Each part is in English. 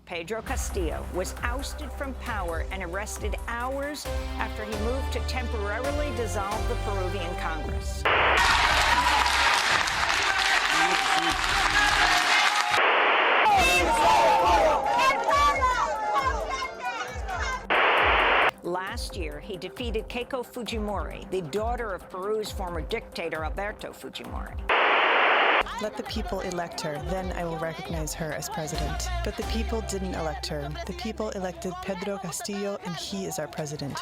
Pedro Castillo, was ousted from power and arrested hours after he moved to temporarily dissolve the Peruvian Congress. Last year, he defeated Keiko Fujimori, the daughter of Peru's former dictator Alberto Fujimori. Let the people elect her, then I will recognize her as president. But the people didn't elect her. The people elected Pedro Castillo, and he is our president.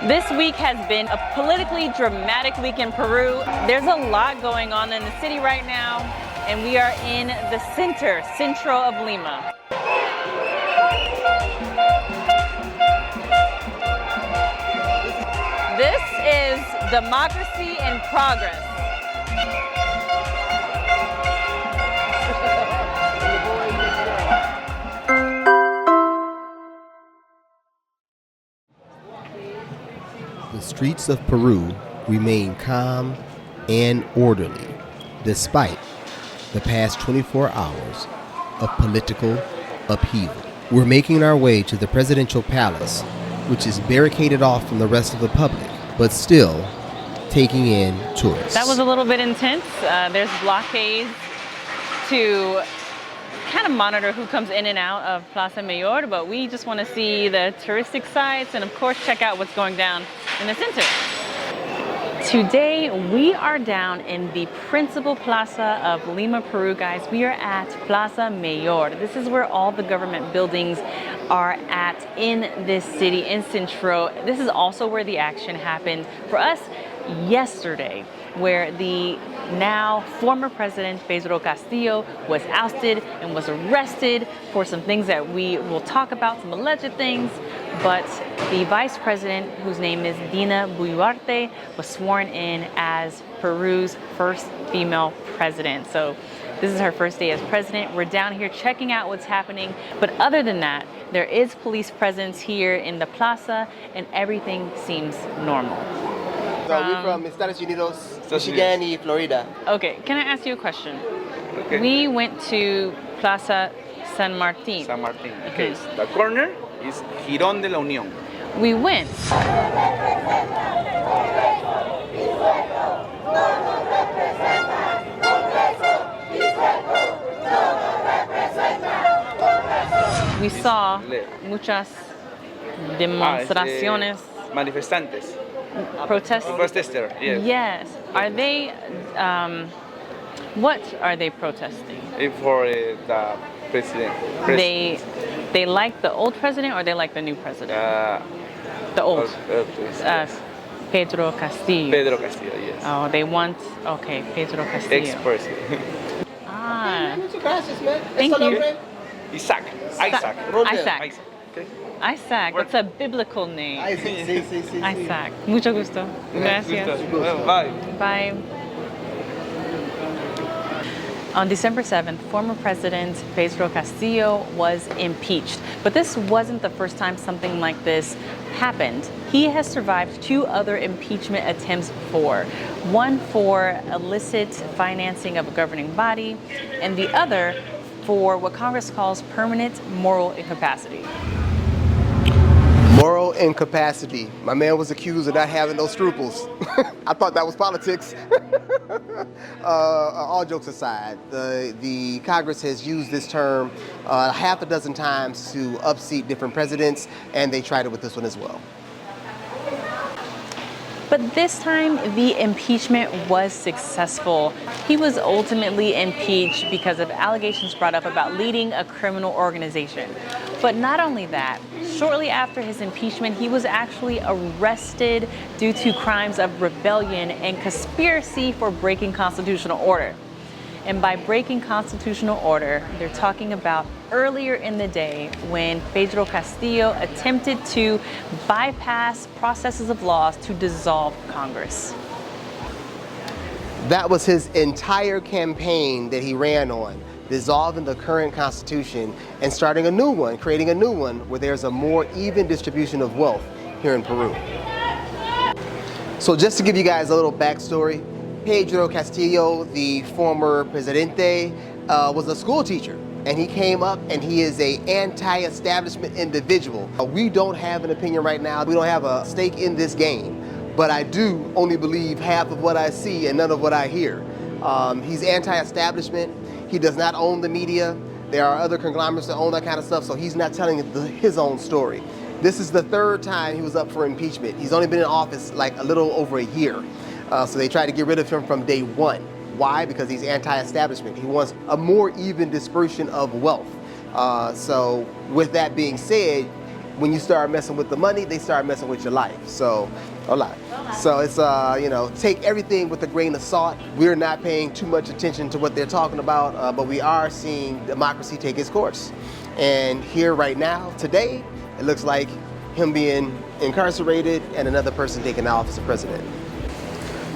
This week has been a politically dramatic week in Peru. There's a lot going on in the city right now, and we are in the Centro of Lima. This is democracy in progress. The streets of Peru remain calm and orderly despite the past 24 hours of political upheaval. We're making our way to the presidential palace, which is barricaded off from the rest of the public, but still taking in tourists. That was a little bit intense. There's blockades to kind of monitor who comes in and out of Plaza Mayor, but we just want to see the touristic sites and of course check out what's going down in the center. Today we are down in the principal plaza of Lima, Peru, guys. We are at Plaza Mayor. This is where all the government buildings are at in this city, in Centro. This is also where the action happened for us yesterday, where the now former president Pedro Castillo was ousted and was arrested for some things that we will talk about, some alleged things. But the vice president, whose name is Dina Boluarte, was sworn in as Peru's first female president. So this is her first day as president. We're down here checking out what's happening. But other than that, there is police presence here in the plaza and everything seems normal. So we're from Estados Unidos, Michigan, and Florida. Okay, can I ask you a question? Okay. We went to Plaza San Martin. San Martin. Okay, the corner is Girón de la Unión. We went. We saw muchas demostraciones. Manifestantes. Protester, yes. Yes. Are they, what are they protesting? For the president. They like the old president or they like the new president? The old. Pedro Castillo. Pedro Castillo, yes. Oh, they want, okay, Pedro Castillo. Ex-president. Thank you. Isaac. Isaac. Okay. Isaac, that's a biblical name. Sí. Isaac. Mucho gusto. Gracias. Bye. Bye. On December 7th, former President Pedro Castillo was impeached. But this wasn't the first time something like this happened. He has survived 2 other impeachment attempts before. One for illicit financing of a governing body, and the other for what Congress calls permanent moral incapacity. Moral incapacity. My man was accused of not having no scruples. I thought that was politics. All jokes aside, the Congress has used this term half a dozen times to upseat different presidents, and they tried it with this one as well. But this time, the impeachment was successful. He was ultimately impeached because of allegations brought up about leading a criminal organization. But not only that, shortly after his impeachment, he was actually arrested due to crimes of rebellion and conspiracy for breaking constitutional order. And by breaking constitutional order, they're talking about earlier in the day when Pedro Castillo attempted to bypass processes of laws to dissolve Congress. That was his entire campaign that he ran on, dissolving the current constitution and starting a new one, creating a new one where there's a more even distribution of wealth here in Peru. So just to give you guys a little backstory, Pedro Castillo, the former presidente, was a school teacher and he came up and he is a anti-establishment individual. We don't have an opinion right now. We don't have a stake in this game, but I do only believe half of what I see and none of what I hear. He's anti-establishment. He does not own the media. There are other conglomerates that own that kind of stuff, so he's not telling his own story. This is the third time he was up for impeachment. He's only been in office like a little over a year. So they tried to get rid of him from day one. Why? Because he's anti-establishment. He wants a more even dispersion of wealth. So with that being said, when you start messing with the money, they start messing with your life. So a lot. So it's, you know, take everything with a grain of salt. We're not paying too much attention to what they're talking about, but we are seeing democracy take its course. And here right now, today, it looks like him being incarcerated and another person taking the office of president.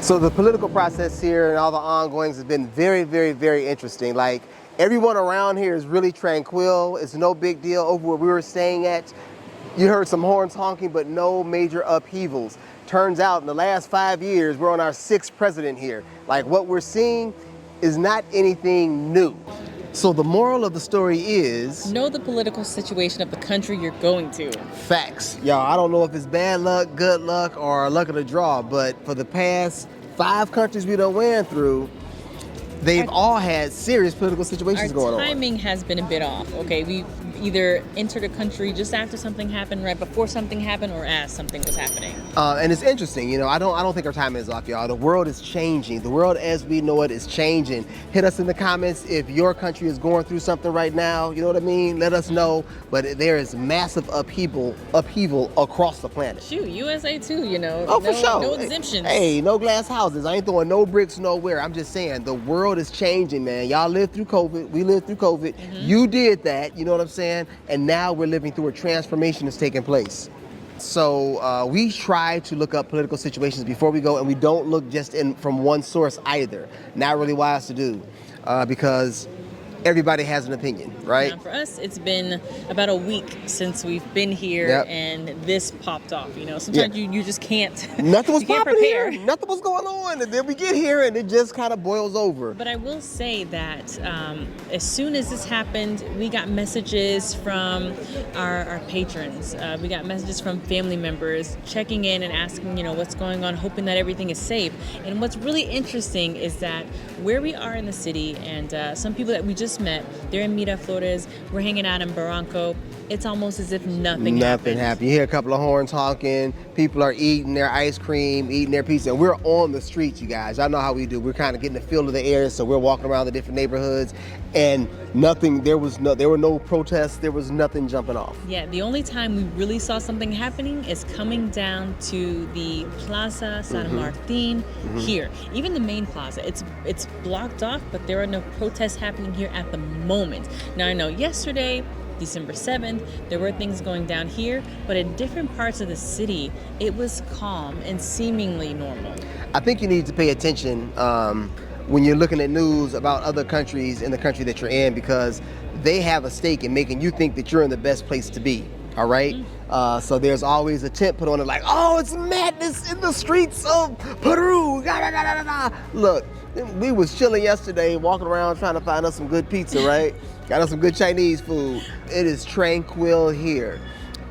So the political process here and all the ongoings has been very, very, very interesting. Like, everyone around here is really tranquil. It's no big deal. Over where we were staying at, you heard some horns honking, but no major upheavals. Turns out in the last 5 years, we're on our 6th president here. Like, what we're seeing is not anything new. So the moral of the story is... know the political situation of the country you're going to. Facts. Y'all, I don't know if it's bad luck, good luck, or luck of the draw, but for the past 5 countries we done went through, they've all had serious political situations going on. Our timing has been a bit off, okay? We either entered a country just after something happened, right before something happened, or as something was happening. And it's interesting, you know, I don't think our timing is off, y'all. The world is changing. The world as we know it is changing. Hit us in the comments if your country is going through something right now, you know what I mean? Let us know. But there is massive upheaval across the planet. Shoot, USA too, you know. Oh, for sure. No exemptions. Hey, no glass houses. I ain't throwing no bricks nowhere. I'm just saying, the world is changing, man. Y'all lived through COVID. We lived through COVID. You did that, you know what I'm saying? And now we're living through a transformation that's taking place. So we try to look up political situations before we go, and we don't look just from one source either. Not really wise to do, because everybody has an opinion, right? Now, for us, it's been about a week since we've been here, and this popped off. You know, sometimes you just can't. Nothing was popping prepare. here. Nothing was going on, and then we get here, and it just kind of boils over. But I will say that as soon as this happened, we got messages from our patrons. We got messages from family members checking in and asking, you know, what's going on, hoping that everything is safe. And what's really interesting is that where we are in the city, and some people that we just met, they're in Miraflores, we're hanging out in Barranco, it's almost as if nothing happened. You hear a couple of horns honking, people are eating their ice cream, eating their pizza, and we're on the streets, you guys. Y'all know how we do. We're kind of getting the feel of the air, so we're walking around the different neighborhoods, and there were no protests, there was nothing jumping off. Yeah, the only time we really saw something happening is coming down to the Plaza San Martin here. Even the main plaza, it's blocked off, but there are no protests happening here at the moment. Now I know yesterday, December 7th, there were things going down here, but in different parts of the city, it was calm and seemingly normal. I think you need to pay attention when you're looking at news about other countries in the country that you're in, because they have a stake in making you think that you're in the best place to be, all right? So there's always a tent put on it like, oh, it's madness in the streets of Peru. Look, we was chilling yesterday, walking around trying to find us some good pizza, right? Got us some good Chinese food. It is tranquil here.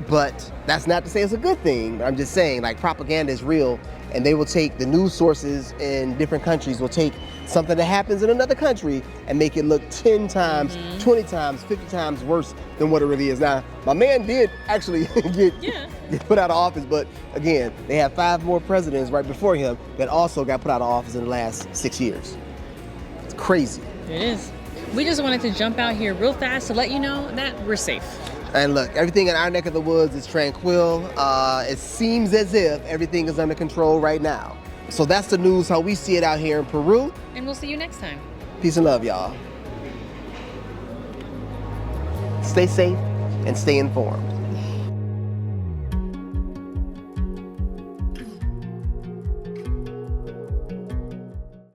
But that's not to say it's a good thing. I'm just saying, like, propaganda is real, and they will take the news sources in different countries, will take something that happens in another country and make it look 10 times, 20 times, 50 times worse than what it really is. Now, my man did actually get put out of office, but again, they have 5 more presidents right before him that also got put out of office in the last 6 years. It's crazy. It is. We just wanted to jump out here real fast to let you know that we're safe. And look, everything in our neck of the woods is tranquil. It seems as if everything is under control right now. So that's the news, how we see it out here in Peru. And we'll see you next time. Peace and love, y'all. Stay safe and stay informed.